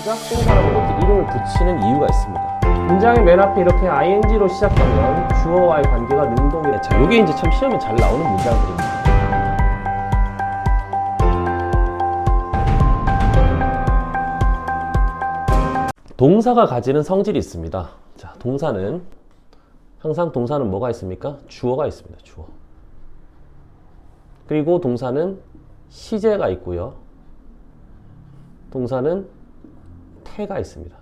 시작 동사라고 이렇게 이름을 붙이는 이유가 있습니다. 문장의 맨 앞에 이렇게 ing로 시작하면 주어와의 관계가 능동이래. 자, 요게 이제 참 시험에 잘 나오는 문장들입니다. 동사가 가지는 성질이 있습니다. 자, 항상 동사는 뭐가 있습니까? 주어가 있습니다. 주어. 그리고 동사는 시제가 있고요. 동사는 태가 있습니다.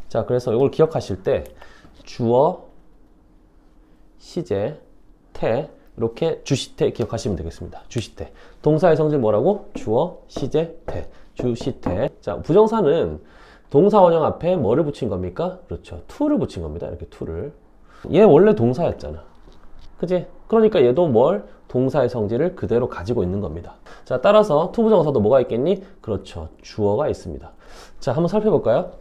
자, 그래서 이걸 기억하실 때 주어, 시제, 태 이렇게 주시태 기억하시면 되겠습니다. 주시태. 동사의 성질 뭐라고? 주어, 시제, 태. 주시태. 자, 부정사는 동사 원형 앞에 뭐를 붙인 겁니까? 그렇죠. to를 붙인 겁니다. 이렇게 to를. 얘 원래 동사였잖아. 그지? 그러니까 얘도 동사의 성질을 그대로 가지고 있는 겁니다. 자, 따라서 to 부정사도 뭐가 있겠니? 그렇죠. 주어가 있습니다. 자, 한번 살펴볼까요?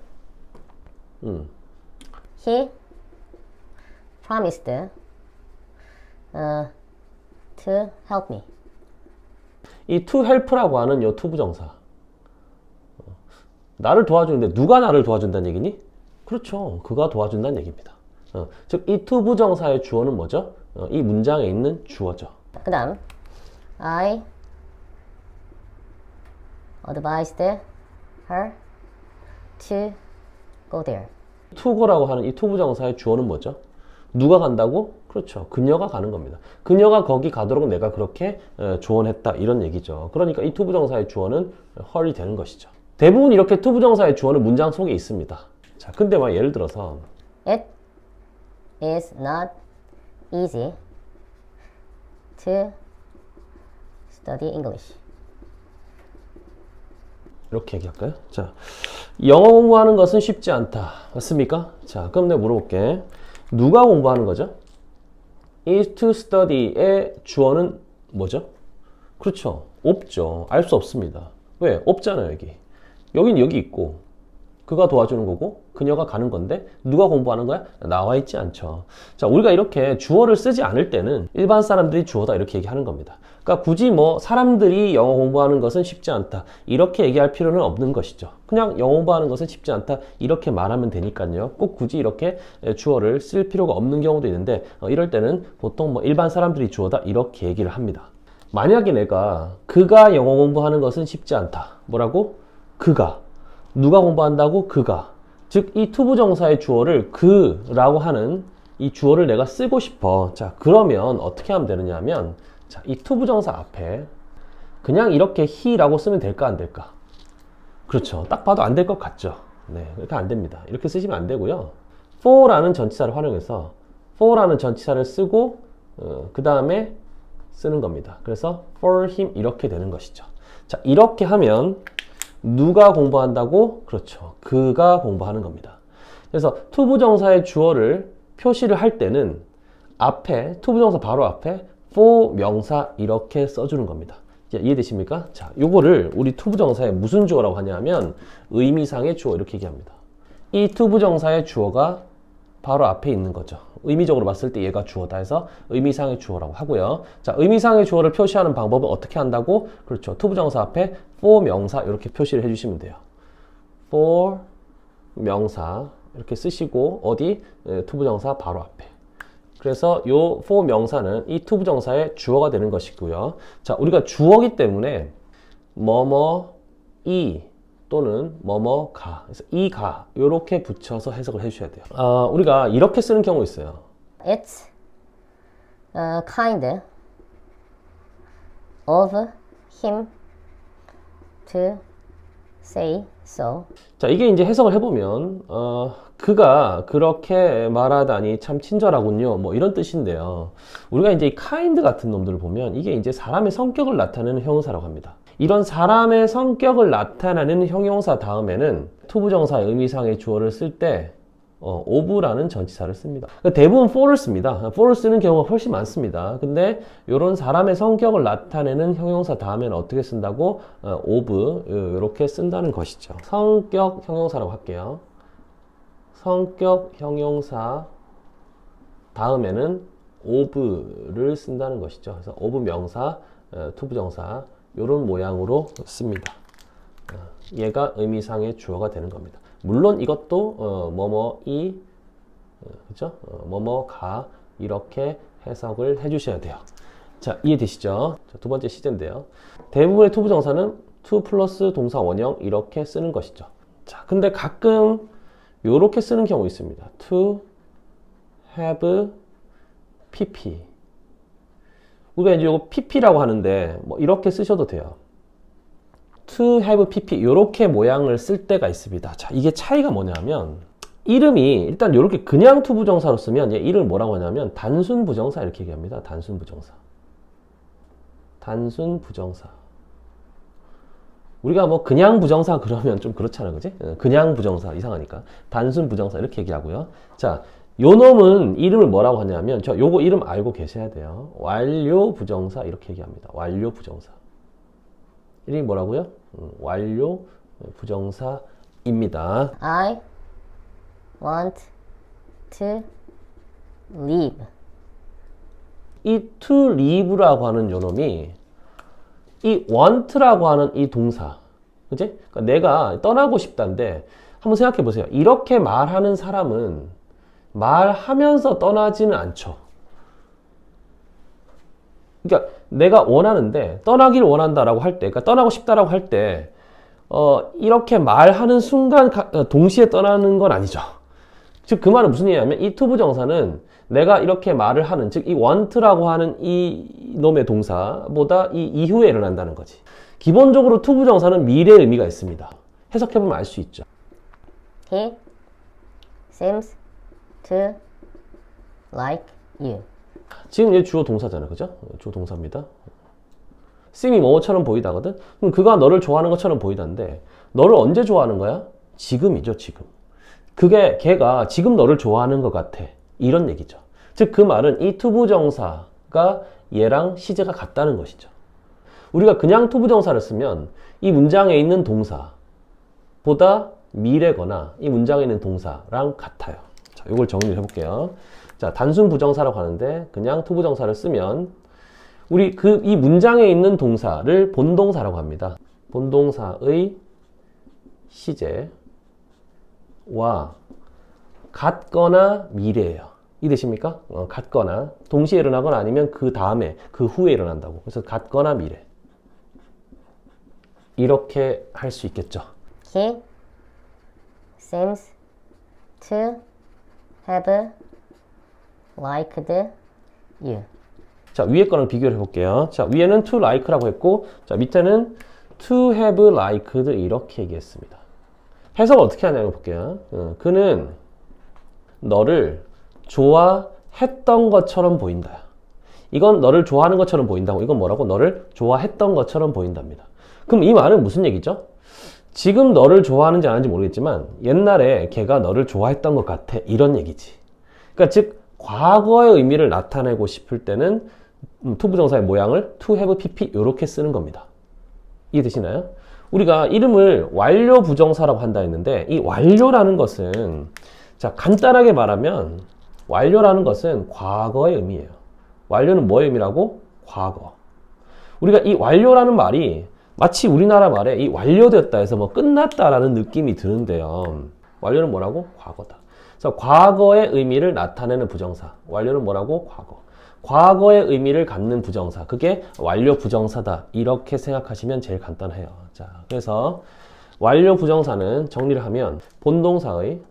He promised to help me. 이 to help라고 하는 요 to 부정사. 나를 도와주는데 누가 나를 도와준다는 얘기니? 그렇죠. 그가 도와준다는 얘기입니다. 즉, 이 to 부정사의 주어는 뭐죠? 이 문장에 있는 주어죠. 그 다음 I advised her to go there. to go라고 하는 이 to 부정사의 주어는 뭐죠? 누가 간다고? 그렇죠. 그녀가 가는 겁니다. 그녀가 거기 가도록 내가 그렇게 조언했다 이런 얘기죠. 그러니까 이 to 부정사의 주어는 her이 되는 것이죠. 대부분 이렇게 to 부정사의 주어는 문장 속에 있습니다. 자, 근데 막 예를 들어서 It is not easy to study English. 이렇게 얘기할까요? 자, 영어 공부하는 것은 쉽지 않다. 맞습니까? 자, 그럼 내가 물어볼게. 누가 공부하는 거죠? is to study의 주어는 뭐죠? 그렇죠. 없죠. 알 수 없습니다. 왜? 없잖아요, 여기. 여긴 여기 있고, 그가 도와주는 거고, 그녀가 가는 건데, 누가 공부하는 거야? 나와 있지 않죠. 자, 우리가 이렇게 주어를 쓰지 않을 때는 일반 사람들이 주어다 이렇게 얘기하는 겁니다. 그러니까 굳이 사람들이 영어 공부하는 것은 쉽지 않다. 이렇게 얘기할 필요는 없는 것이죠. 그냥 영어 공부하는 것은 쉽지 않다. 이렇게 말하면 되니까요. 꼭 굳이 이렇게 주어를 쓸 필요가 없는 경우도 있는데, 이럴 때는 보통 일반 사람들이 주어다. 이렇게 얘기를 합니다. 만약에 내가 그가 영어 공부하는 것은 쉽지 않다. 뭐라고? 그가. 누가 공부한다고? 그가. 즉, 이 to 부정사의 주어를 그라고 하는 이 주어를 내가 쓰고 싶어. 자, 그러면 어떻게 하면 되느냐 하면, 자, 이 to 부정사 앞에 그냥 이렇게 he라고 쓰면 될까, 안 될까? 그렇죠. 딱 봐도 안 될 것 같죠. 네, 이렇게 안 됩니다. 이렇게 쓰시면 안 되고요. for라는 전치사를 활용해서 for라는 전치사를 쓰고, 그 다음에 쓰는 겁니다. 그래서 for him 이렇게 되는 것이죠. 자, 이렇게 하면 누가 공부한다고? 그렇죠. 그가 공부하는 겁니다. 그래서 to 부정사의 주어를 표시를 할 때는 앞에, to 부정사 바로 앞에 for 명사 이렇게 써주는 겁니다. 이해되십니까? 자, 요거를 우리 to 부정사의 무슨 주어라고 하냐면 의미상의 주어 이렇게 얘기합니다. 이 to 부정사의 주어가 바로 앞에 있는 거죠. 의미적으로 봤을 때 얘가 주어다 해서 의미상의 주어라고 하고요. 자, 의미상의 주어를 표시하는 방법은 어떻게 한다고? 그렇죠. to 부정사 앞에 for 명사 이렇게 표시를 해주시면 돼요. for 명사 이렇게 쓰시고 어디? to 부정사 바로 앞에. 그래서 요 for 명사는 이 to 부정사의 주어가 되는 것이고요. 자, 우리가 주어기 때문에 뭐뭐이 또는 뭐뭐가, 그래서 이가 이렇게 붙여서 해석을 해주셔야 돼요. 우리가 이렇게 쓰는 경우 있어요. It's kind of him to say so. 자, 이게 이제 해석을 해보면 그가 그렇게 말하다니 참 친절하군요. 뭐 이런 뜻인데요. 우리가 이제 이 kind 같은 놈들을 보면 이게 이제 사람의 성격을 나타내는 형용사라고 합니다. 이런 사람의 성격을 나타내는 형용사 다음에는 to 부정사의 의미상의 주어를 쓸 때 of라는 전치사를 씁니다. 대부분 for를 씁니다. for를 쓰는 경우가 훨씬 많습니다. 근데 이런 사람의 성격을 나타내는 형용사 다음에는 어떻게 쓴다고? of 이렇게 쓴다는 것이죠. 성격 형용사라고 할게요. 성격 형용사 다음에는 of를 쓴다는 것이죠. 그래서 of 명사, to 부정사 이런 모양으로 씁니다. 얘가 의미상의 주어가 되는 겁니다. 물론 이것도 뭐뭐이 그죠? 뭐뭐가 이렇게 해석을 해주셔야 돼요. 자, 이해되시죠? 자, 두 번째 시제인데요. 대부분의 to 부정사는 to 플러스 동사 원형 이렇게 쓰는 것이죠. 자, 근데 가끔 이렇게 쓰는 경우 있습니다. to have pp. 우리가 이제 이거 pp라고 하는데 뭐 이렇게 쓰셔도 돼요. to have pp 이렇게 모양을 쓸 때가 있습니다. 자, 이게 차이가 뭐냐면 이름이 일단 이렇게 그냥 to 부정사로 쓰면 얘 이름을 뭐라고 하냐면 단순 부정사 이렇게 얘기합니다. 단순 부정사. 단순 부정사. 우리가 뭐 그냥 부정사 그러면 좀 그렇잖아, 그지? 그냥 부정사 이상하니까 단순 부정사 이렇게 얘기하고요. 자, 요 놈은 이름을 뭐라고 하냐면 저 요거 이름 알고 계셔야 돼요. 완료 부정사 이렇게 얘기합니다. 완료 부정사. 이름이 뭐라고요? 완료 부정사입니다. I want to leave. 이 to leave라고 하는 요 놈이 이 want라고 하는 이 동사, 그치? 그러니까 내가 떠나고 싶다인데 한번 생각해 보세요. 이렇게 말하는 사람은 말하면서 떠나지는 않죠. 그러니까 내가 원하는데 떠나기를 원한다라고 할 때, 그러니까 떠나고 싶다라고 할 때, 이렇게 말하는 순간 동시에 떠나는 건 아니죠. 즉 그 말은 무슨 얘기냐면 이 to 부정사는 내가 이렇게 말을 하는, 즉 이 want라고 하는 이 놈의 동사보다 이 이후에 일어난다는 거지. 기본적으로 to 부정사는 미래의 의미가 있습니다. 해석해보면 알 수 있죠. He seems to like you. 지금 얘 주어 동사잖아, 그죠? 주어 동사입니다. 쌤이 뭐처럼 보이다거든? 그럼 그가 너를 좋아하는 것처럼 보이다는데 너를 언제 좋아하는 거야? 지금이죠, 지금. 그게 걔가 지금 너를 좋아하는 것 같아. 이런 얘기죠. 즉 그 말은 이 to 부정사가 얘랑 시제가 같다는 것이죠. 우리가 그냥 to 부정사를 쓰면 이 문장에 있는 동사보다 미래거나 이 문장에 있는 동사랑 같아요. 자, 이걸 정리를 해볼게요. 자, 단순 부정사라고 하는데 그냥 to 부정사를 쓰면 우리 이 문장에 있는 동사를 본동사라고 합니다. 본동사의 시제와 같거나 미래예요. 이해되십니까? 같거나 동시에 일어나거나 아니면 그 다음에 그 후에 일어난다고. 그래서 같거나 미래 이렇게 할 수 있겠죠. He seems to have liked you. 자, 위에 거랑 비교를 해볼게요. 자, 위에는 to like라고 했고, 자, 밑에는 to have liked 이렇게 얘기했습니다. 해석을 어떻게 하냐고 볼게요. 그는 너를 좋아했던 것처럼 보인다. 이건 너를 좋아하는 것처럼 보인다고. 이건 뭐라고? 너를 좋아했던 것처럼 보인답니다. 그럼 이 말은 무슨 얘기죠? 지금 너를 좋아하는지 안 하는지 모르겠지만 옛날에 걔가 너를 좋아했던 것 같아. 이런 얘기지. 그러니까 즉 과거의 의미를 나타내고 싶을 때는 to 부정사의 모양을 to have pp 이렇게 쓰는 겁니다. 이해되시나요? 우리가 이름을 완료 부정사라고 한다 했는데 이 완료라는 것은 자, 간단하게 말하면 완료라는 것은 과거의 의미예요. 완료는 뭐의 의미라고? 과거. 우리가 이 완료라는 말이 마치 우리나라 말에 이 완료되었다 해서 뭐 끝났다라는 느낌이 드는데요. 완료는 뭐라고? 과거다. 그래서 과거의 의미를 나타내는 부정사. 완료는 뭐라고? 과거. 과거의 의미를 갖는 부정사. 그게 완료 부정사다. 이렇게 생각하시면 제일 간단해요. 자, 그래서 완료 부정사는 정리를 하면 본동사의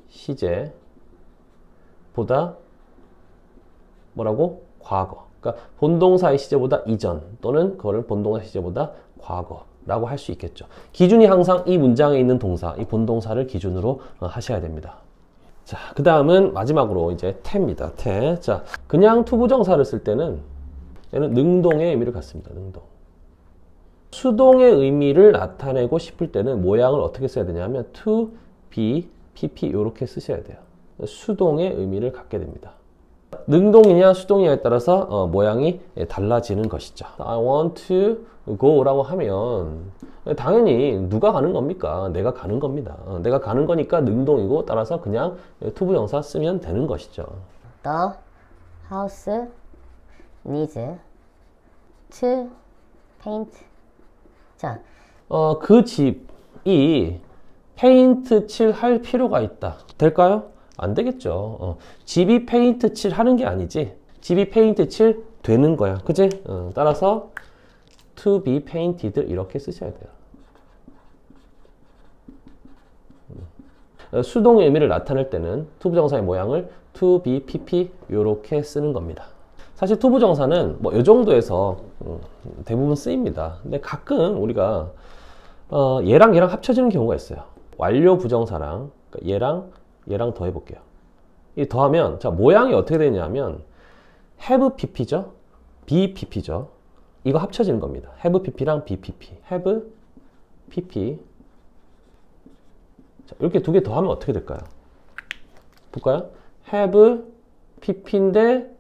시제보다 뭐라고? 과거. 그러니까 본동사의 시제보다 이전 또는 그거를 본동사 시제보다 과거라고 할 수 있겠죠. 기준이 항상 이 문장에 있는 동사, 이 본동사를 기준으로 하셔야 됩니다. 자, 그 다음은 마지막으로 이제 태입니다. 태. 자, 그냥 to 부정사를 쓸 때는 얘는 능동의 의미를 갖습니다. 능동. 수동의 의미를 나타내고 싶을 때는 모양을 어떻게 써야 되냐면 to, be, pp 이렇게 쓰셔야 돼요. 수동의 의미를 갖게 됩니다. 능동이냐 수동이냐에 따라서 모양이 달라지는 것이죠. I want to go 라고 하면 당연히 누가 가는 겁니까? 내가 가는 겁니다. 내가 가는 거니까 능동이고 따라서 그냥 to 부정사 쓰면 되는 것이죠. The house needs to paint. 자, 그 집이 페인트 칠할 필요가 있다. 될까요? 안 되겠죠. 집이 페인트 칠하는 게 아니지. 집이 페인트 칠 되는 거야. 그지? 따라서 to be painted 이렇게 쓰셔야 돼요. 수동의 의미를 나타낼 때는 투부정사의 모양을 to be pp 이렇게 쓰는 겁니다. 사실 투부정사는 뭐 이 정도에서 대부분 쓰입니다. 근데 가끔 우리가 얘랑 합쳐지는 경우가 있어요. 완료 부정사랑 그러니까 얘랑 더 해볼게요. 이 더하면 자 모양이 어떻게 되냐면 have pp죠, be pp죠. 이거 합쳐지는 겁니다. have pp랑 be pp, have pp. 자, 이렇게 두 개 더하면 어떻게 될까요? 볼까요? have pp인데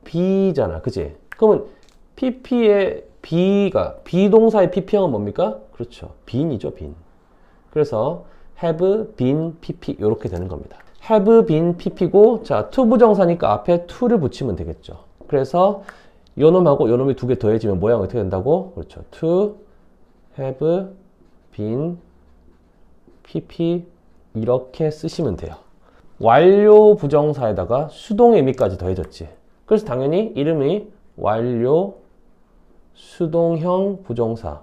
be잖아, 그지? 그러면 pp의 be가 비동사의 pp형은 뭡니까? 그렇죠, been이죠, been. 그래서 have been pp 이렇게 되는 겁니다. have been pp고 자 투부정사니까 앞에 to를 붙이면 되겠죠. 그래서 요놈하고 요놈이 두 개 더해지면 모양이 어떻게 된다고? 그렇죠, to have been pp 이렇게 쓰시면 돼요. 완료 부정사에다가 수동의 의미까지 더해졌지. 그래서 당연히 이름이 완료 수동형 부정사.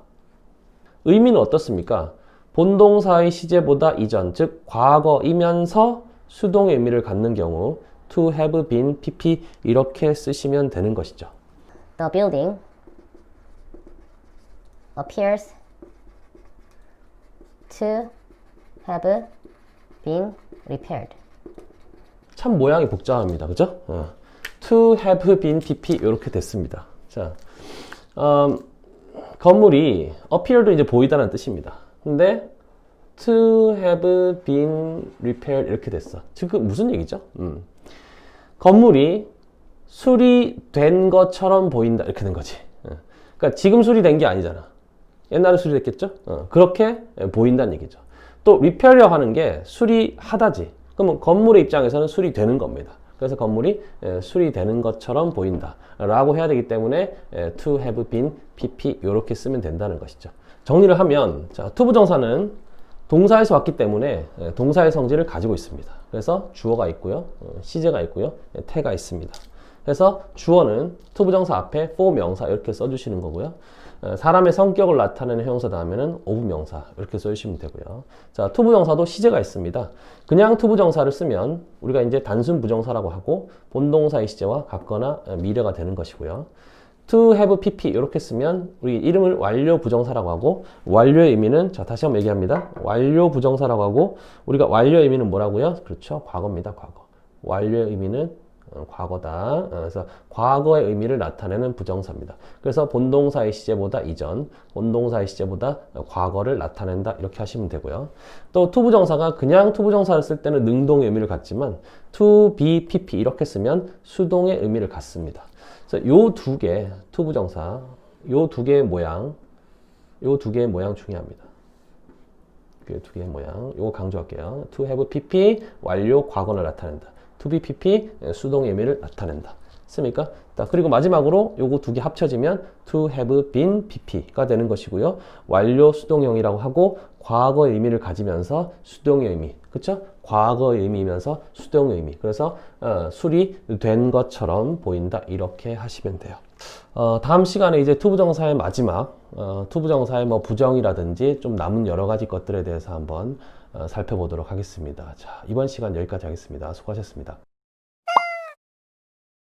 의미는 어떻습니까? 본동사의 시제보다 이전, 즉 과거이면서 수동의 의미를 갖는 경우 to have been pp 이렇게 쓰시면 되는 것이죠. the building appears to have been repaired. 참 모양이 복잡합니다. 그죠? to have been pp 이렇게 됐습니다. 자, 건물이 appear도 이제 보이다는 뜻입니다. 근데 to have been repaired 이렇게 됐어. 지금 무슨 얘기죠? 건물이 수리된 것처럼 보인다 이렇게 된 거지. 그러니까 지금 수리된 게 아니잖아. 옛날에 수리됐겠죠? 그렇게 보인다는 얘기죠. 또 repair이라고 하는 게 수리하다지. 그러면 건물의 입장에서는 수리되는 겁니다. 그래서 건물이 수리되는 것처럼 보인다 라고 해야 되기 때문에 to have been pp 이렇게 쓰면 된다는 것이죠. 정리를 하면 자, 투부정사는 동사에서 왔기 때문에 동사의 성질을 가지고 있습니다. 그래서 주어가 있고요, 시제가 있고요, 태가 있습니다. 그래서 주어는 투부정사 앞에 for 명사 이렇게 써주시는 거고요. 사람의 성격을 나타내는 형용사 다음에는 of 명사 이렇게 써주시면 되고요. 자, 투부정사도 시제가 있습니다. 그냥 투부정사를 쓰면 우리가 이제 단순 부정사라고 하고 본동사의 시제와 같거나 미래가 되는 것이고요. to have pp 이렇게 쓰면 우리 이름을 완료 부정사라고 하고 완료의 의미는 자 다시 한번 얘기합니다. 완료 부정사라고 하고 우리가 완료의 의미는 뭐라고요? 그렇죠, 과거입니다. 과거. 완료의 의미는 과거다. 그래서 과거의 의미를 나타내는 부정사입니다. 그래서 본동사의 시제보다 이전, 본동사의 시제보다 과거를 나타낸다 이렇게 하시면 되고요. 또 투부정사가 그냥 투부정사를 쓸 때는 능동의 의미를 갖지만 to be pp 이렇게 쓰면 수동의 의미를 갖습니다. 그래서 요 두 개 투부정사, 요 두 개의 모양, 요 두 개의 모양 중요합니다. 두 개의 모양, 요거 강조할게요. to have pp 완료 과거를 나타낸다. to be pp 수동의 의미를 나타낸다. 씁니까? 그리고 마지막으로 요거 두 개 합쳐지면 to have been pp가 되는 것이고요. 완료 수동형이라고 하고 과거의 의미를 가지면서 수동의 의미, 그쵸? 과거의 의미이면서 수동의 의미. 그래서 수리된 것처럼 보인다 이렇게 하시면 돼요. 다음 시간에 이제 투부정사의 마지막 투부정사의 뭐 부정이라든지 좀 남은 여러 가지 것들에 대해서 한번 살펴보도록 하겠습니다. 자, 이번 시간 여기까지 하겠습니다. 수고하셨습니다.